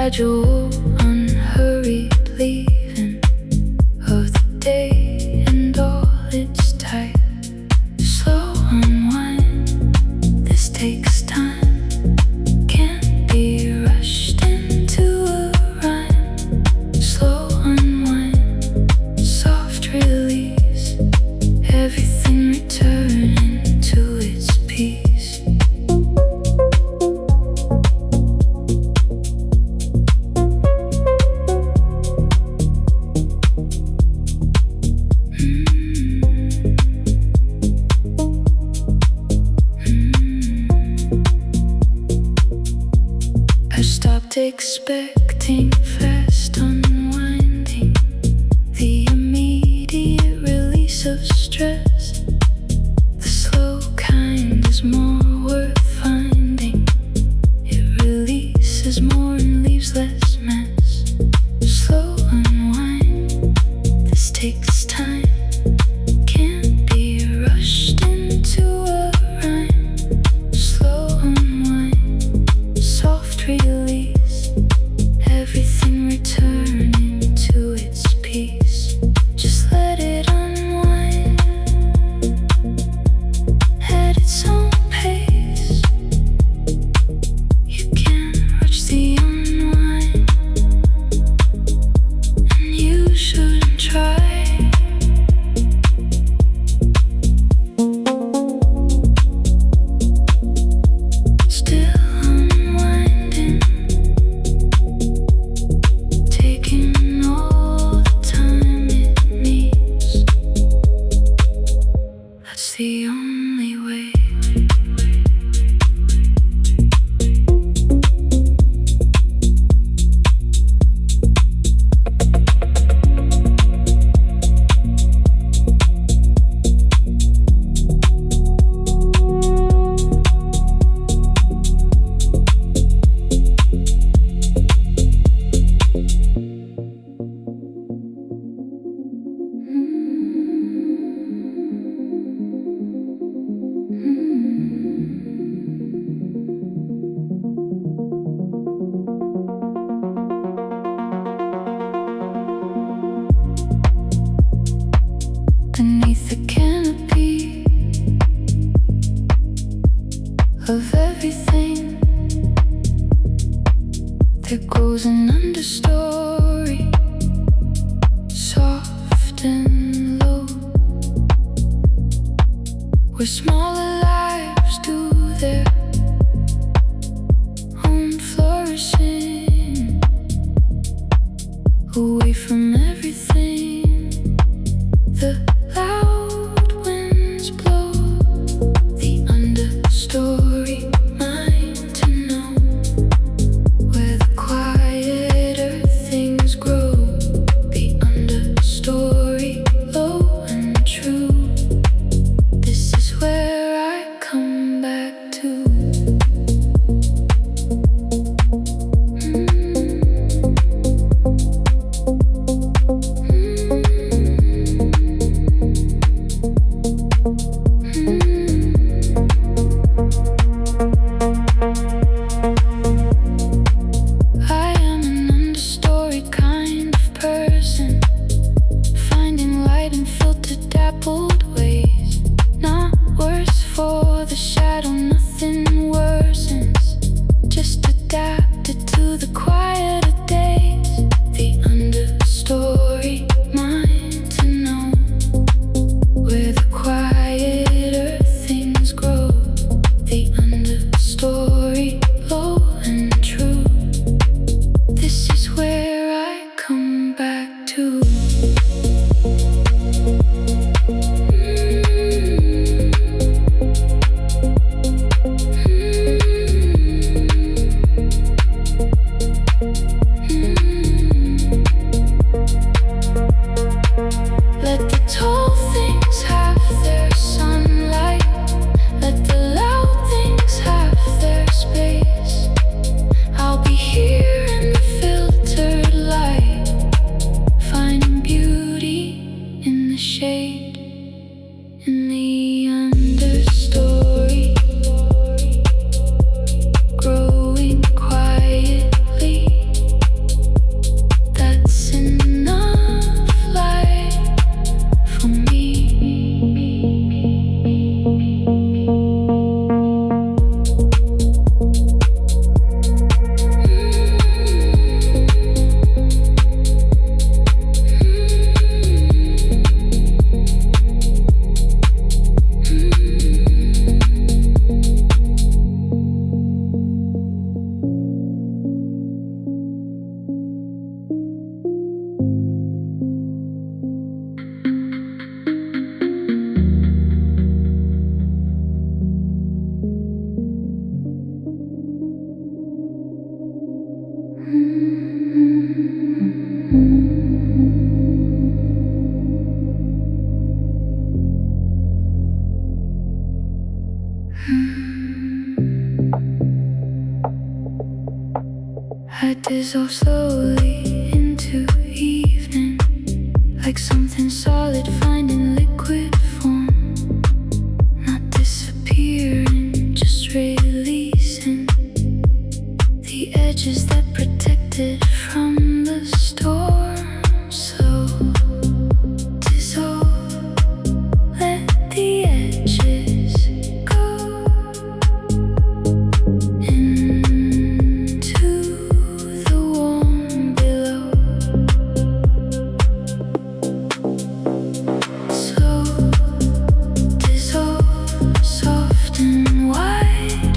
gradual, unhurried leaving of the day and all its type. Slow unwind, this takes time, can't be rushed into a rhyme. Slow unwind, soft release, everything returning to its peace. I stopped expecting fast unwinding, the immediate release of stress. The slow kind is more worth finding. It releases more and leaves less mess. Slow unwind, this takes time, can't be rushed into a rhyme. Slow unwind, soft release, everything returning to its peace. Just let it unwind at its own pace. You can't rush the unwind, and you shouldn't try. Still unwinding, taking all the time it needs. That's the only way. Beneath the canopy of everything, there goes an understory, soft and low, where smaller lives do their own flourishing, away from everything. The loud winds blow, the understory mind to know where the quieter things grow. The understory low and true. This is where I I dissolve slowly into evening, like something solid finding liquid form, not disappearing, just releasing the edges that protected from the storm. So dissolve, let the edges go into the warm below. So dissolve, soft and wide,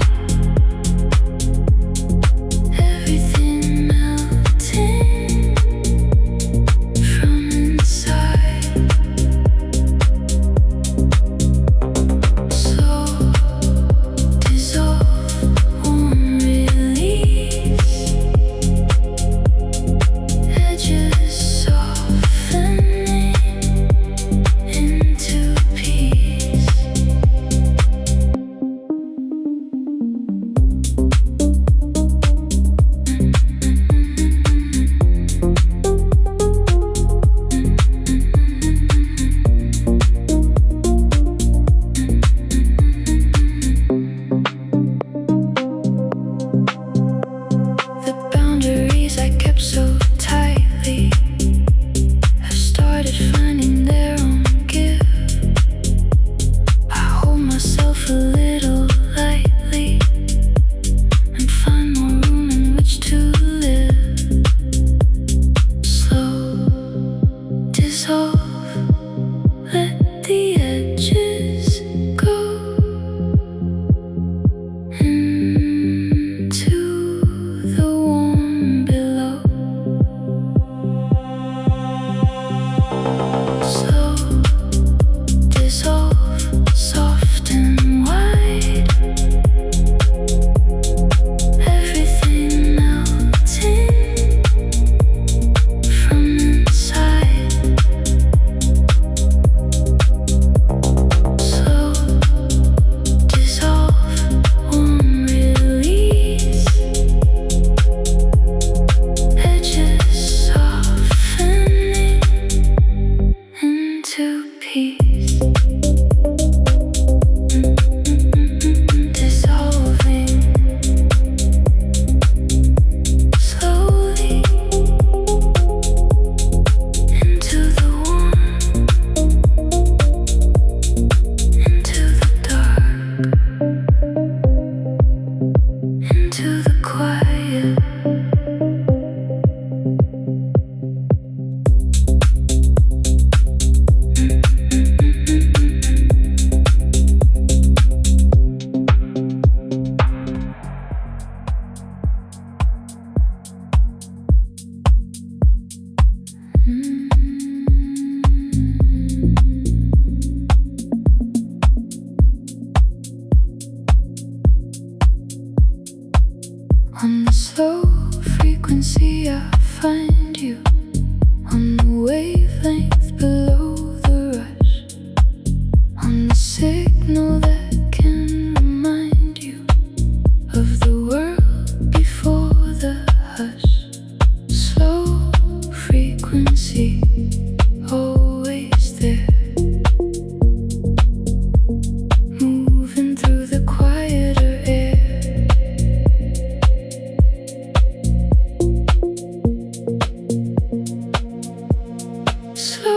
everything melting from inside. So dissolve, warm release, edges softening into peace. The boundaries I kept so tightly have started finding their own give. I hold myself a little lightly and find more room in which to live. Slow dissolve, let the edges go into the warm below. So dissolve, soft and wide, everything melting from inside. So dissolve, warm release, edges softening into peace. Dissolving slowly into the warm, into the dark, into the quiet. On the slow frequency, I find you on the wavelength below the rush, on the signal that can remind you of the world before the hush. Slow frequency, always there, moving through the quieter air. Slow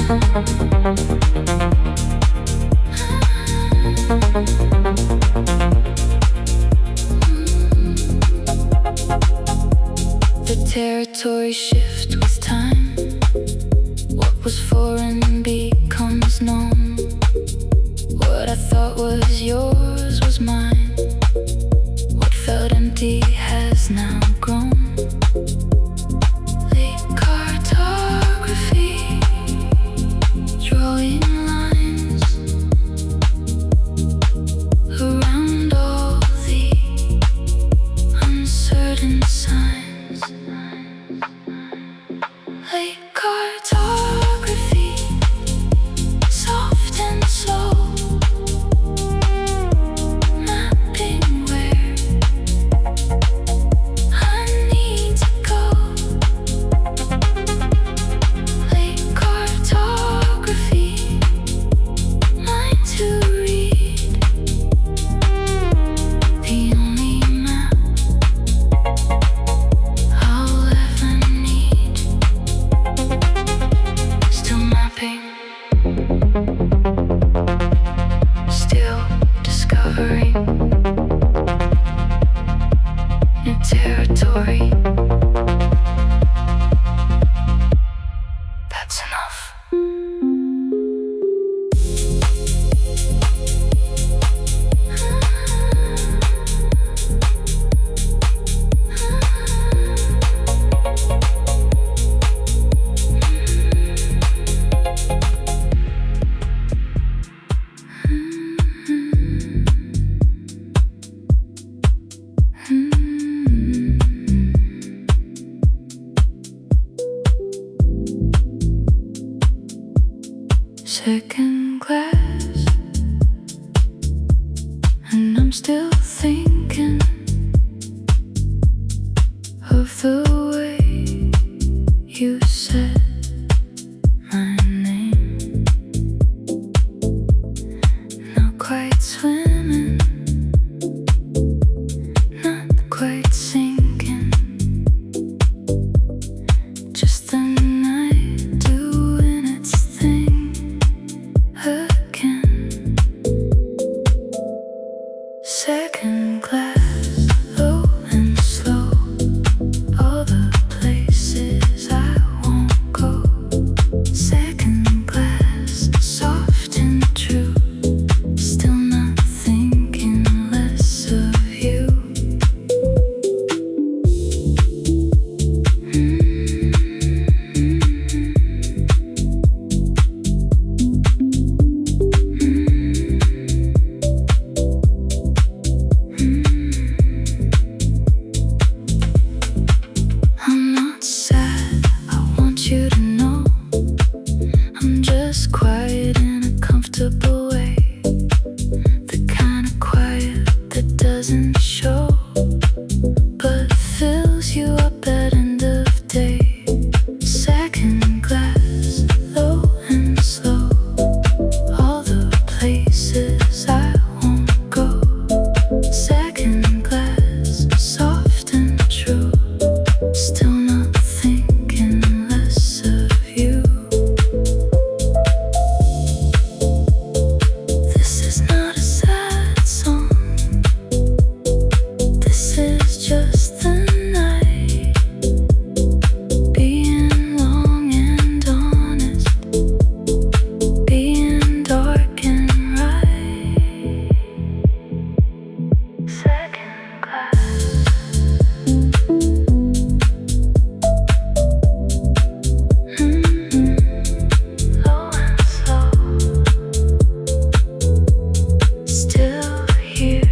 The territory shift with time. What was foreign becomes known. What I thought was yours was mine. What felt empty has now grown. Late cartography, drawing lines around all the uncertain signs. Late cartography, soft and slow, mapping where I need to go. Late cartography, mine to read, the only map I'll ever need. Still mapping, still discovering new territory. That's enough. Second class, and I'm still thinking of the way you said my name. Not quite swimming, not quite sinking, just the night doing its thing again. Second class, low and slow, all the places I won't go. Second class, soft and true, still not thinking less of you. I'm not sad, I want you to know. I'm just quiet in a comfortable way. The kind of quiet that doesn't show, but fills you up at end of day. Second class, low and slow, all the places I won't go. Second class, soft and true, still not thinking less of you. This is not a sad song, this is just the night, being long and honest, being dark and right. Second class. Low and slow, still here.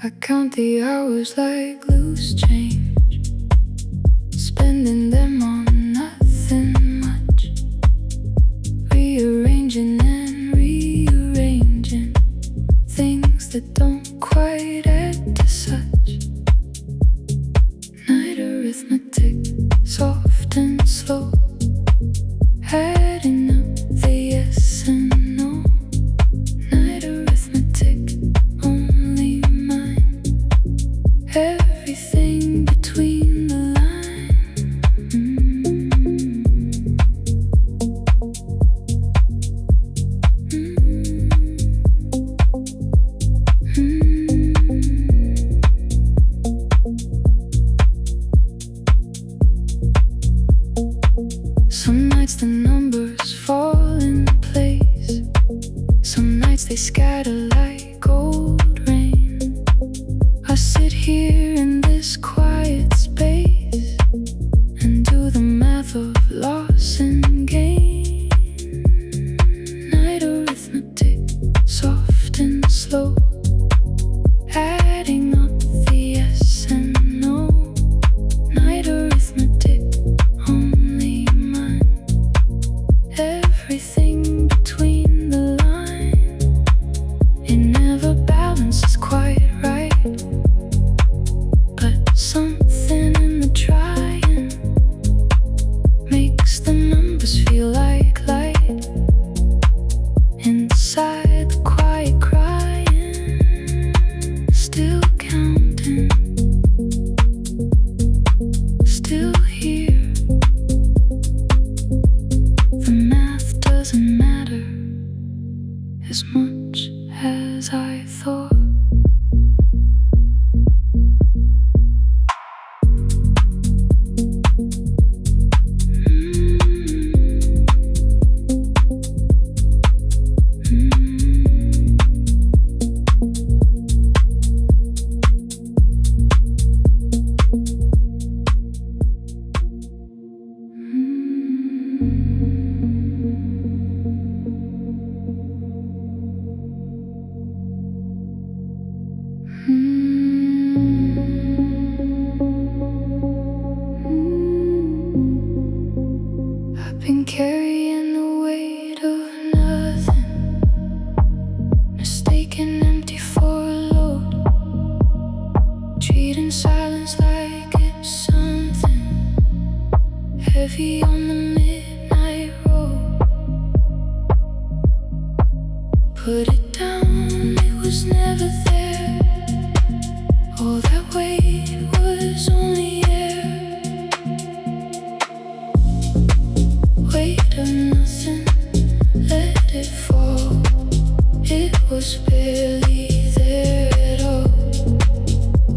I count the hours like loose change, spending them on nothing much. adding up the yes and no. Night arithmetic, only mine. Everything between the lines. Some nights the numbers fall in place. Some nights they scatter like gold rain. I sit here in this quiet space and do the math of loss and gain. Night arithmetic, soft and slow, adding up the yes and no. Night arithmetic, only mine. Everything between the lines. It never balances quite right, but something in the trying makes the numbers feel like light. Inside the quiet crying, still counting, still here. The math doesn't matter as much as I thought. I've been carrying the weight of nothing, mistaken empty for a load, treating silence like it's something heavy on the midnight road. Put it down, it was never there. All that weight was only air. Weight of nothing, let it fall. It was barely there at all.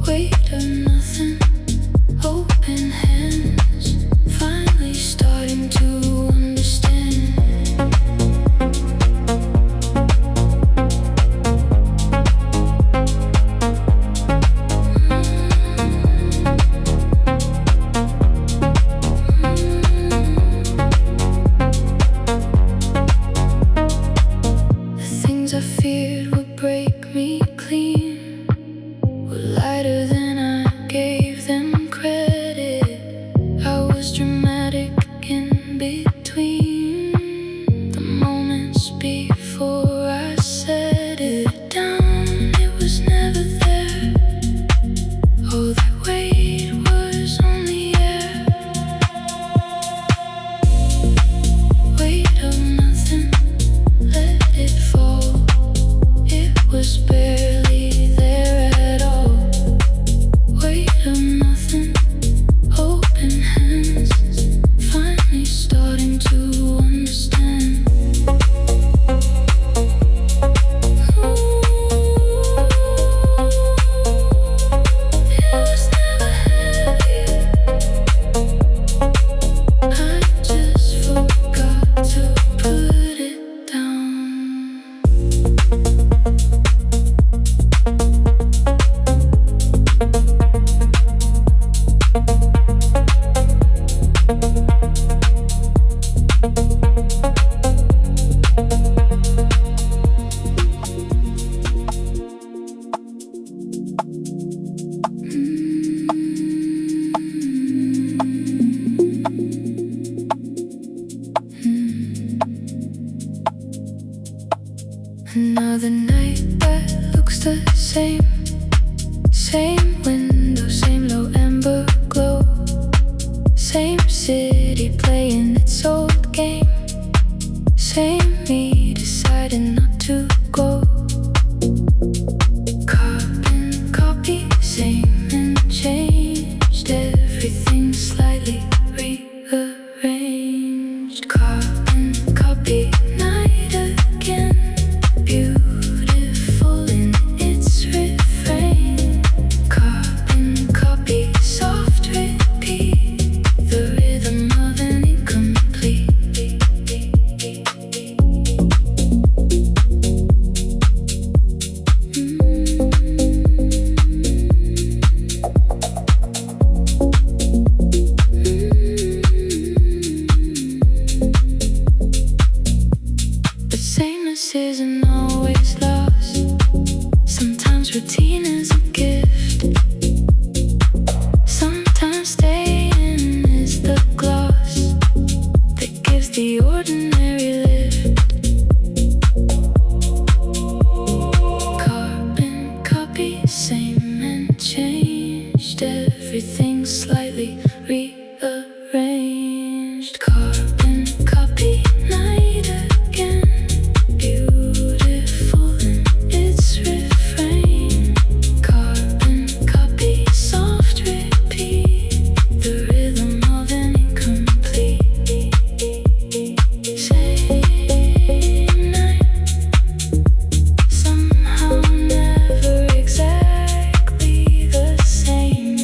Weight of nothing, open hands, finally starting to understand. The things I feared would break me clean were lighter than I gave them credit. I was dramatic in between the moments before I set it down. It was never there. All that weight was only air. Weight of nothing, let it fall. It was barely there at all. Weight of nothing, open hands, finally starting to understand. It was never heavy. I just forgot to put it down. Another night that looks the same. Same window, same low amber glow. Same city playing its old game. Same me decided not to go. Carbon copy, same and changed. Everything slightly rearranged. Carbon copy, night again. Beautiful in its refrain. Carbon copy, soft repeat. The rhythm of an incomplete. But sameness isn't always lost. Sometimes routine is a gift. Sometimes staying is the gloss that gives the ordinary lift. Carbon copy, same and changed. Everything slightly rearranged. Carbon copy, night again. Beautiful in its refrain. Carbon copy, soft repeat. The rhythm of an incomplete. Same night, somehow never exactly the same.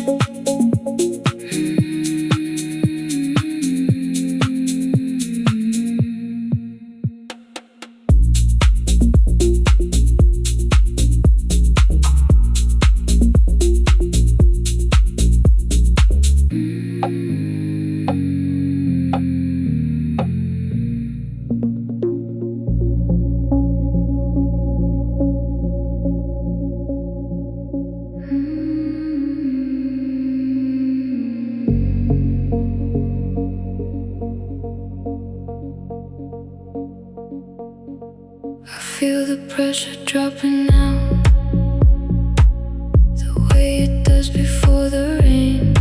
I feel the pressure dropping now, the way it does before the rain.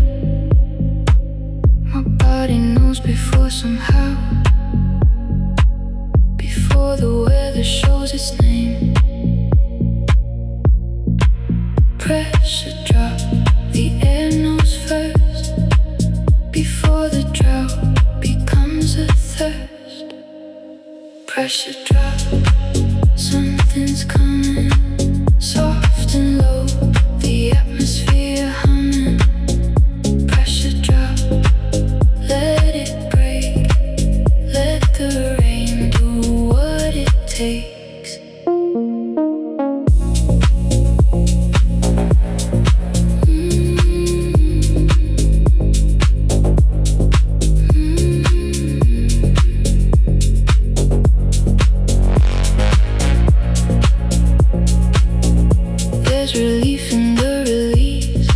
My body knows before somehow, before the weather shows its name. Pressure drop, the air knows first, before the drought becomes a thirst. Pressure drop, something's coming, soft and low, the atmosphere humming. Pressure drop, let it break, let the rain do what it takes. There's relief in the release.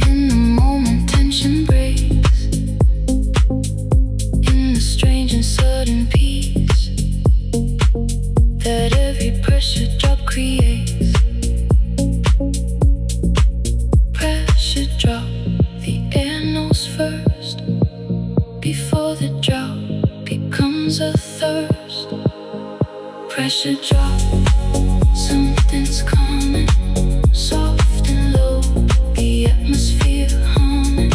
In the moment tension breaks. In the strange and sudden peace that every pressure drop creates. Pressure drop, the air knows first, before the drought becomes a thirst. Pressure drop, something's coming, soft and low, the atmosphere humming.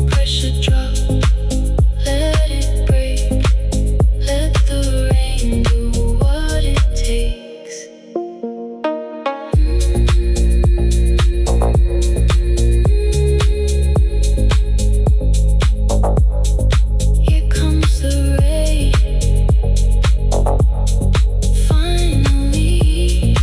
Pressure drop, let it break, let the rain do what it takes. Here comes the rain. Finally,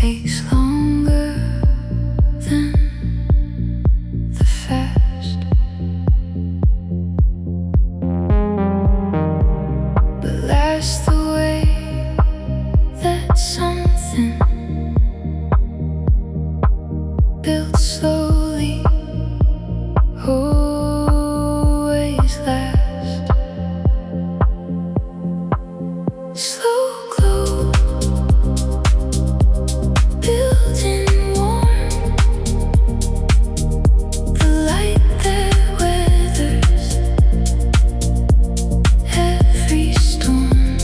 takes longer than the fast, but lasts the way that something built slowly always last. Slow glow, building warm, the light that weathers every storm.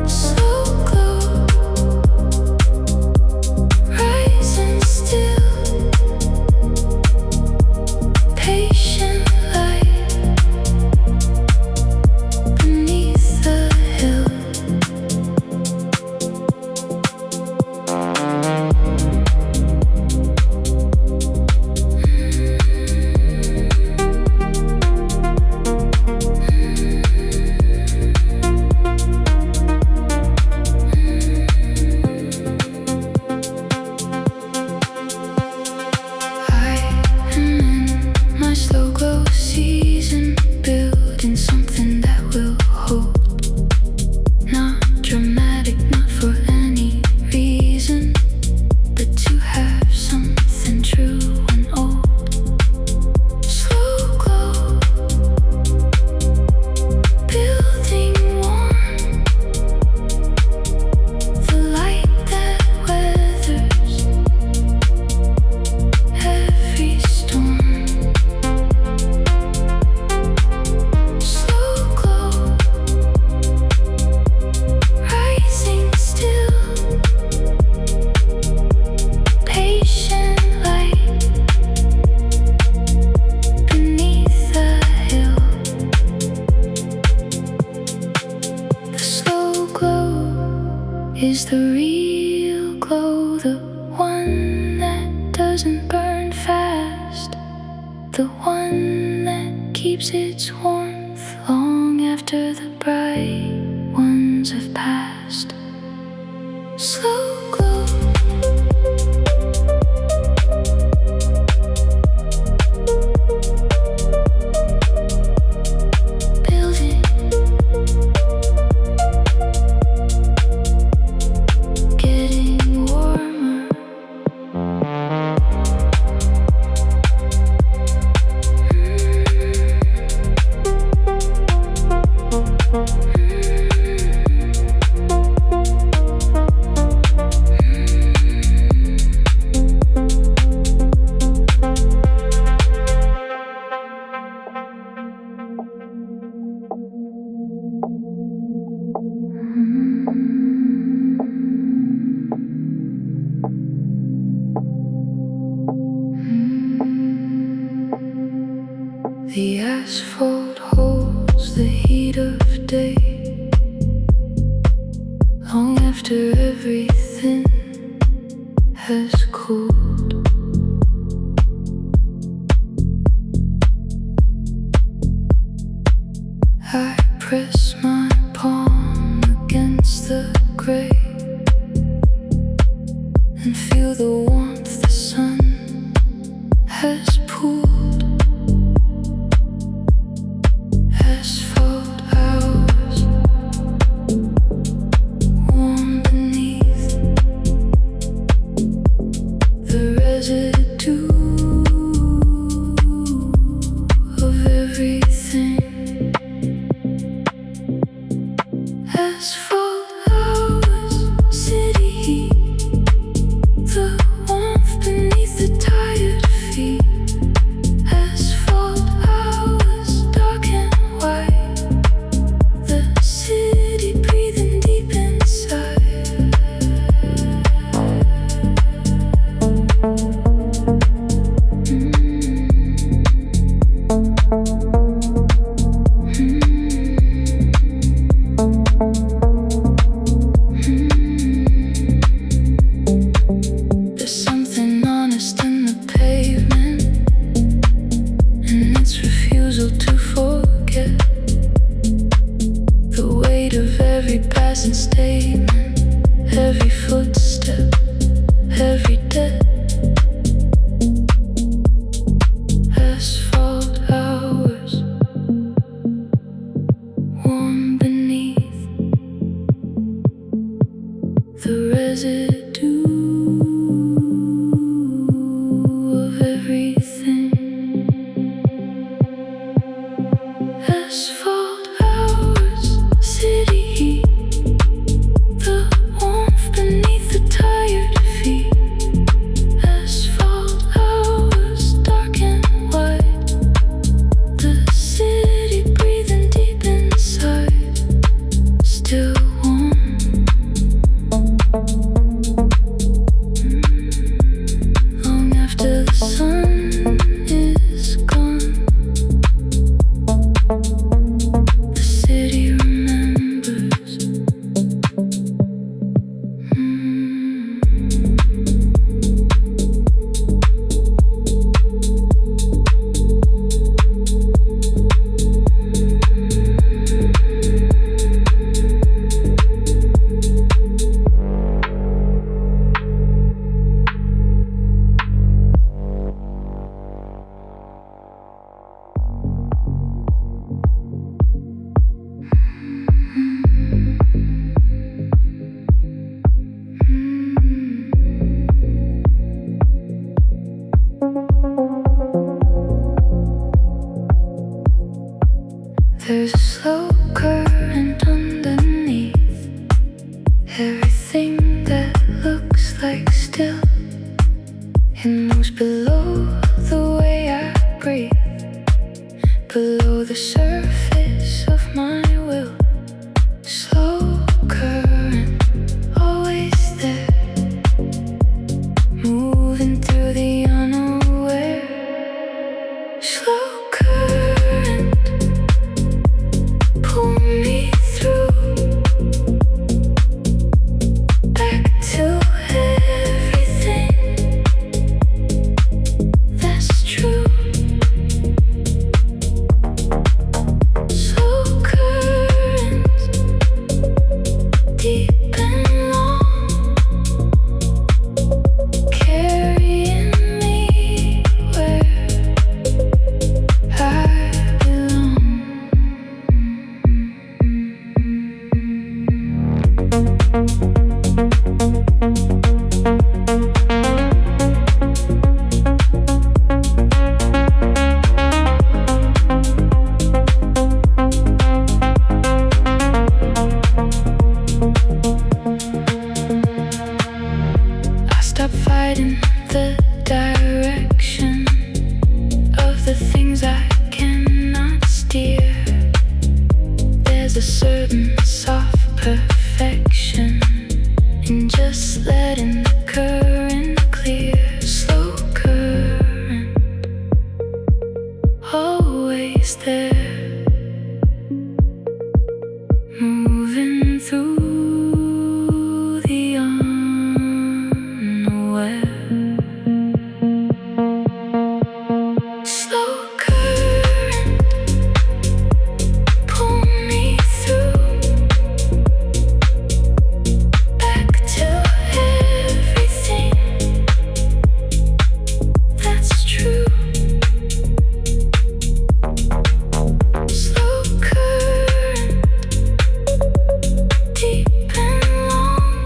Slow glow, rising still, patient light beneath the hill. I am in my slow glow season, building something that will hold. Not dramatic, not for any reason, but to have something true and old. Slow glow, building warm, the light that weathers every storm. Slow glow, rising still, patient light beneath the hill. The slow glow is the real glow, the one that doesn't burn fast, the one that keeps its warmth long after the bright ones have passed. Slow glow, building, getting warmer. The asphalt holds the heat of day, long after everything has cooled. I press my palm against the gray and feel the warmth the sun has pooled. Asphalt hours, warm beneath the residue of everything. Asphalt hours, city heat, the warmth beneath the tired feet. Asphalt hours, dark and white, the city breathing deep inside. There's something honest in the pavement and its refusal to forget the weight of every passing statement. every footstep, every day. Asphalt hours, warm beneath the residue of everything. Asphalt hours, city heat, the warmth beneath the tired feet. Asphalt hours, dark and wide, the city breathing deep inside, still warm. Long after the sun is gone, the city remembers. There's a slow current underneath everything that looks like still. It moves below the way I breathe, below the surface of my will. Slow current, always there, moving through the unaware. Slow current, pull me through, back to everything that's true. Slow current, deep and long, carrying me where I belong. I stop fighting the direction of the things I cannot steer. There's a certain soft perfection in just letting the current clear. Slow current, always there, moving through the unaware. Slow current, pull me through, back to everything that's true. Slow current, deep and long,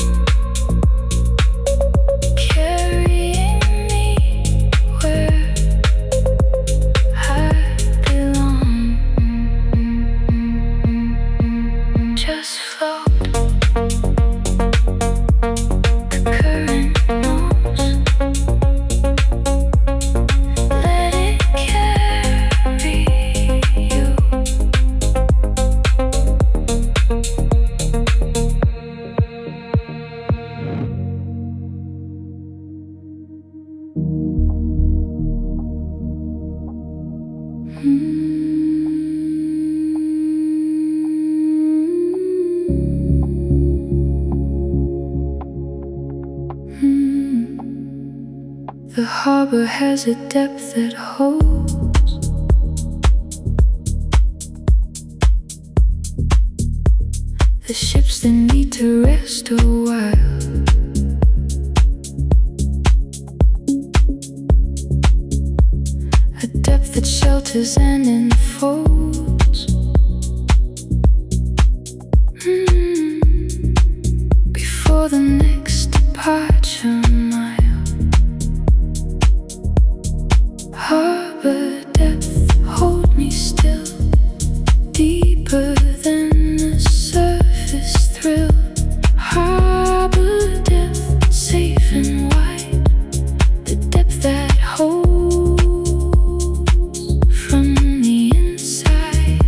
carrying me where I belong. Just float, the current knows. Let it carry you. The harbor has a depth that holds the ships the need to rest a while. A depth that shelters and enfolds. Before the next departure mile. Harbour depth, hold me still. Deeper than the surface thrill. Harbour depth, safe and wide. The depth that holds from the inside.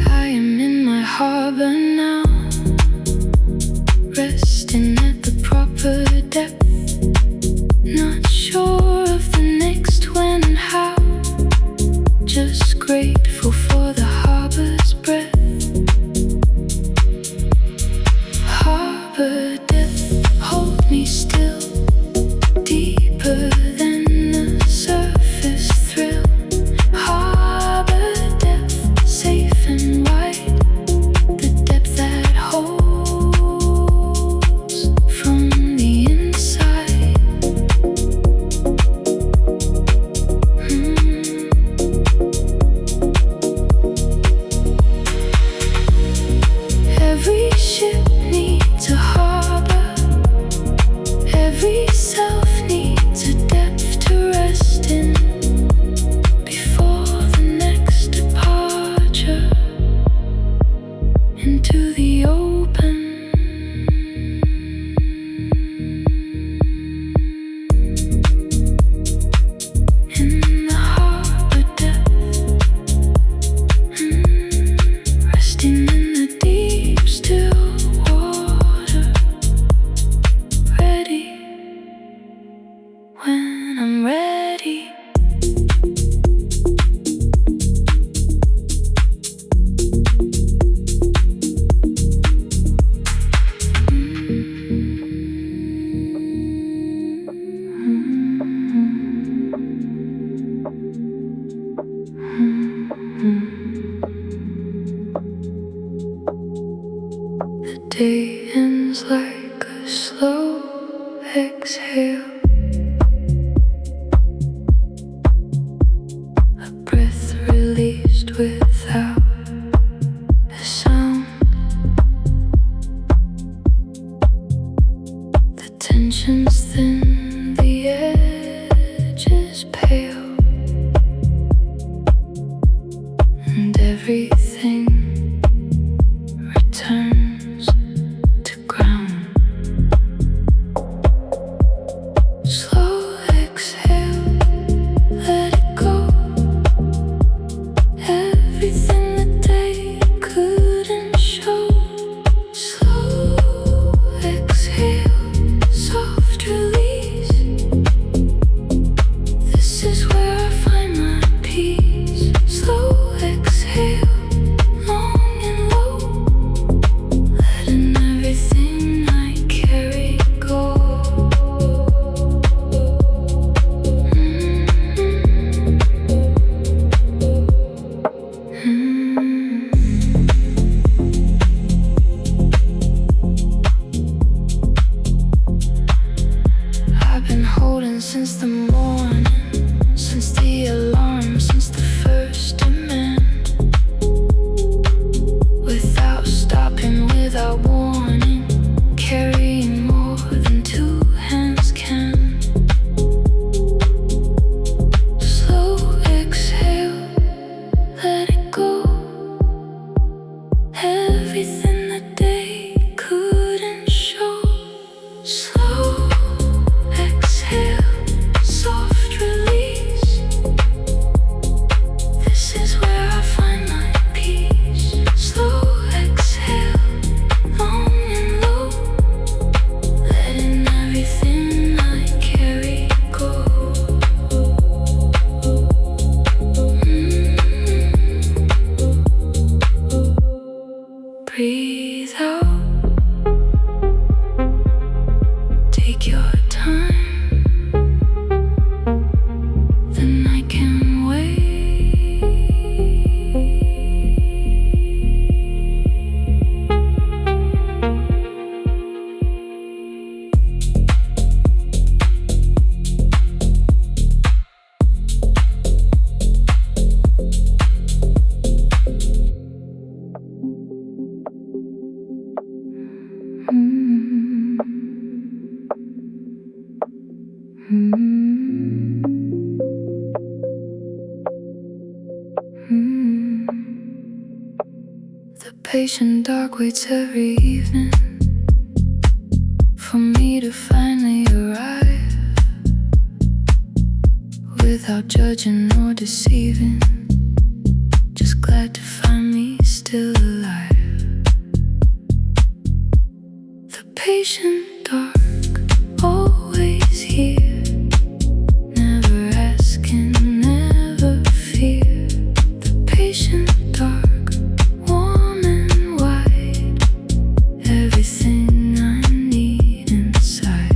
I am in my harbour now, resting at the proper depth. Not sure of the next when and how, just grateful for the harbour's breath. Harbour depth, hold me still. Deeper than the surface thrill. Harbour depth, safe and wide. The depth that holds from the inside. Every ship needs a harbour. Every self needs a depth to rest in. Before the next departure into the open. In the harbour depth, resting in the deep still water. Ready when I'm ready. The day ends like a slow exhale. A breath released without a sound. The tension's thin, the edge is pale. And everything returns to ground. Slow exhale, let it go. Everything the day couldn't show. Slow exhale, soft release. This is where I find my peace. Slow exhale, long and low. Letting everything I carry go. I've been holding since the morning, since the alarm, since the first demand. Without stopping, without warning, carrying more than two hands can. Slow exhale, let it go. Everything the day couldn't show. Slow exhale, soft release. patient dark waits every evening for me to finally arrive, without judging or deceiving, just glad to find me still alive. The patient dark, always here, never asking, never fear. The patient dark, warm and wide, everything I need inside.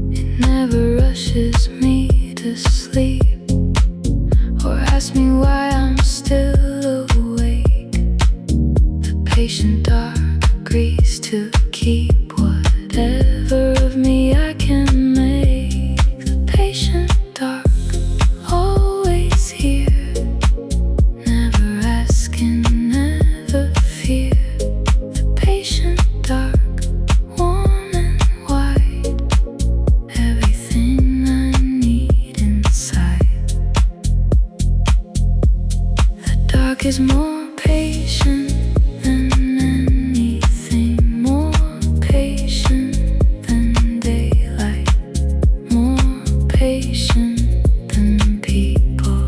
It never rushes me to sleep or asks me why I'm still awake. The patient dark agrees to keep whatever of me I can make. The patient dark, always here, never asking, never fear. The patient dark, warm and wide, everything I need inside. The dark is more patient than anything, more patient than daylight, more patient than people,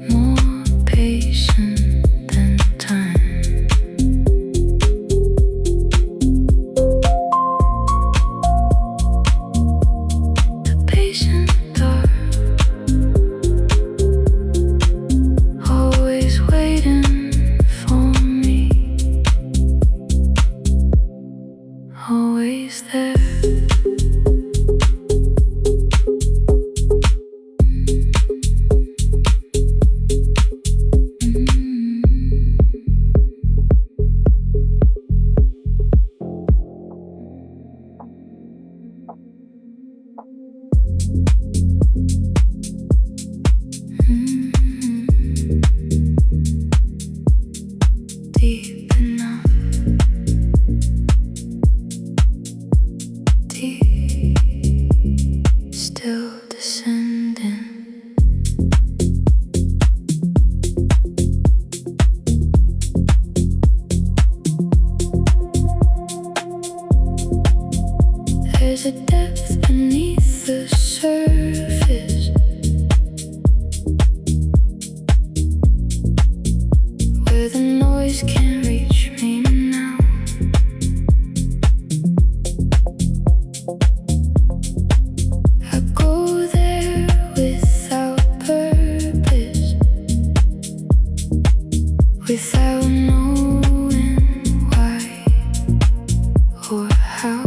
more patient than time. The patient dark, always waiting for me, always there. Deep enough, deep, still descending. There's a depth beneath the surface where the noise can't reach me now. I go there without purpose, without knowing why or how.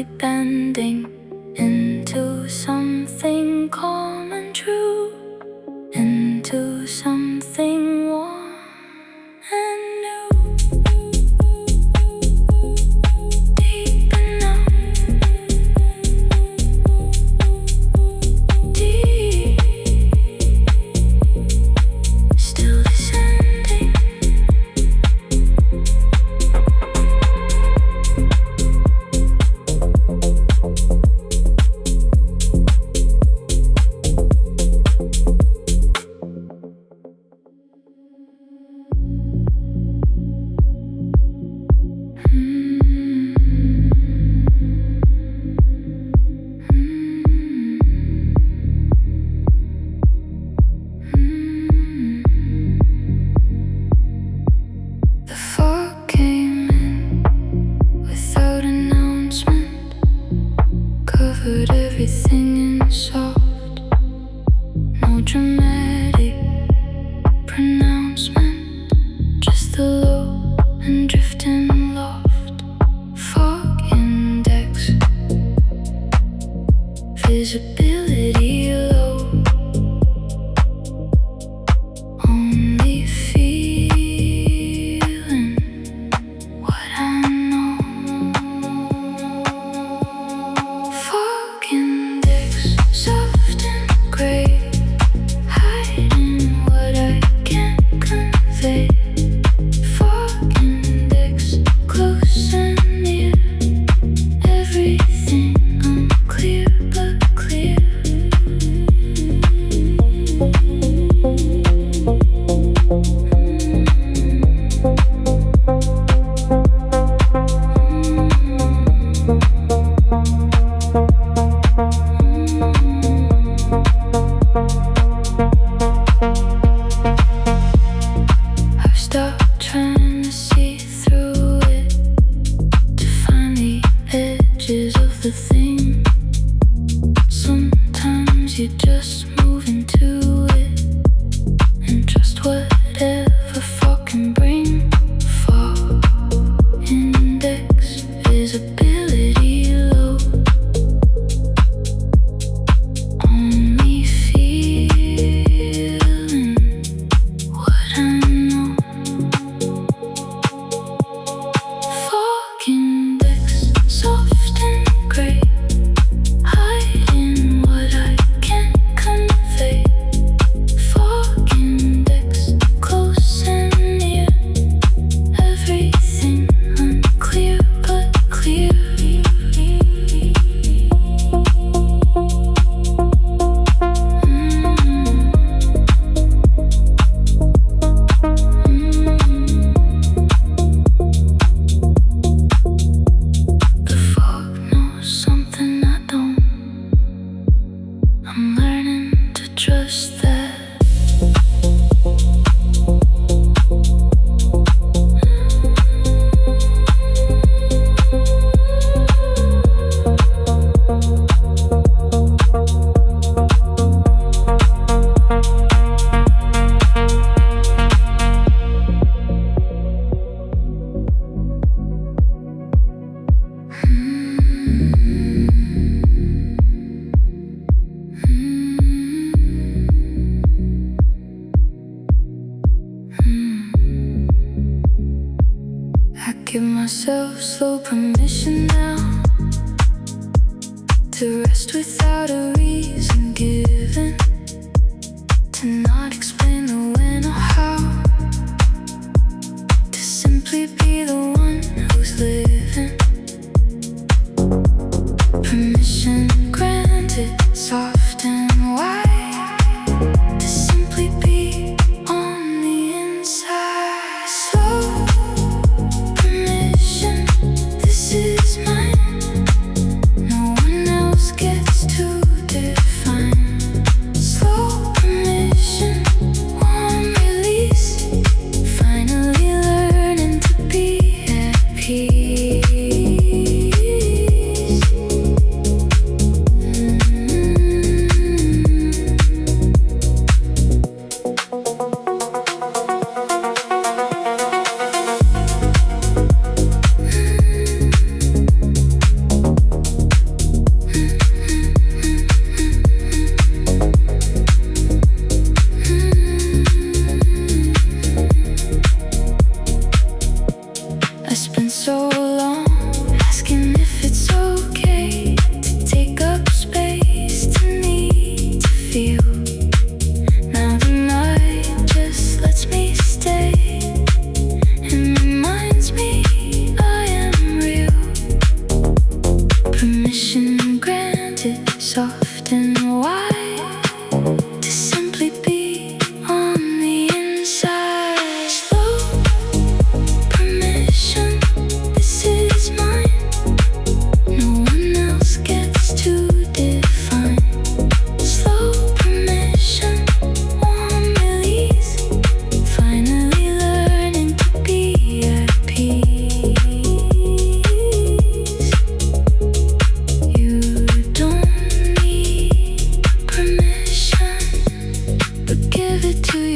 softly bending into something calm and true, into something warm and new. Deep enough, deep, still descending. The fog came in without announcement, covered everything in soft, no dramatic pronouncement, just the low and drifting loft. Fog index, visibility low, only feeling what I know. Fog index, soft and gray, hiding what I can't convey. Fog index, close and near, everything unclear but clear. I've stopped trying to see through it, to find the edges of the thing. Sometimes you just move into it and trust whatever fog can bring. Fog index, visibility low, only feeling what I know. Fog index, soft and gray, hiding what I can't convey. Fog index, close and near, everything unclear but clear. The fog knows something I don't. I'm learning to trust that. I give myself slow permission now to rest without a reason given, to not explain the when or how, to simply be the one who's living. Permission granted, soft and wide, to simply be on the inside. Slow permission, this is mine. No one else gets to define. Slow permission, warm release, finally learning to be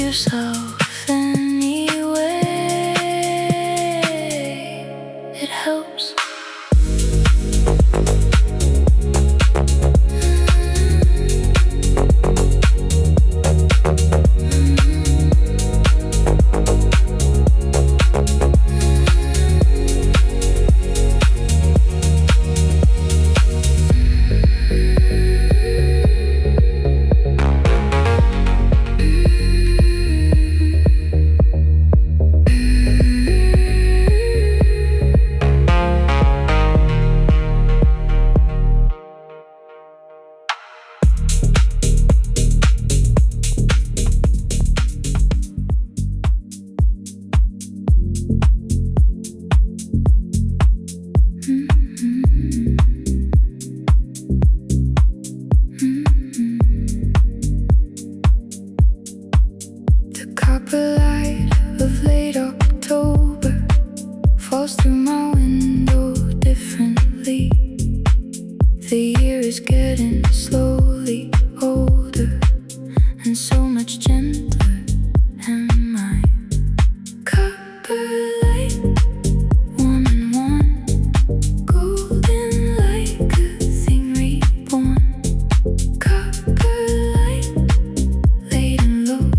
yourself anyway. It helps. The copper light of late October falls through my window differently. The year is getting slowly older and so much gentler, and my copper light, warm and warm, golden like a thing reborn. Copper light, laid and low,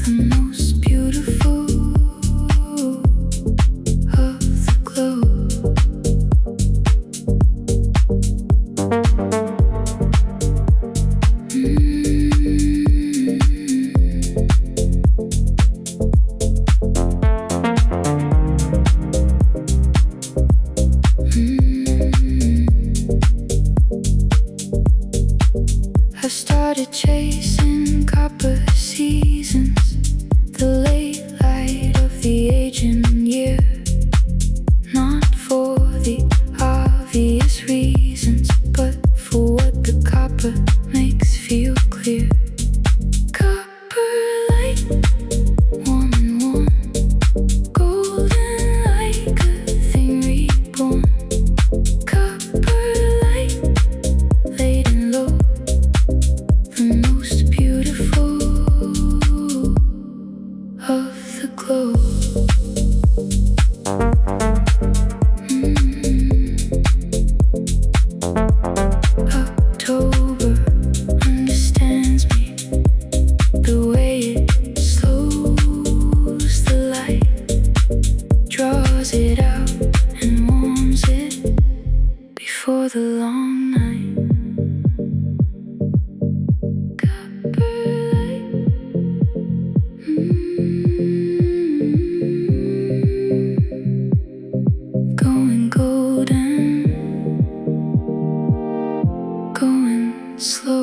the most beautiful of the globe. I started chasing copper seasons, the late light of the aging year, not for the obvious reasons, but for what the copper makes feel clear. Copper light, warm and warm, golden like a thing reborn. Copper light, laid and low, the most beautiful of the globe. October understands me, the way it slows the light, draws it out and warms it before the long night. Copper light, going golden, going slow.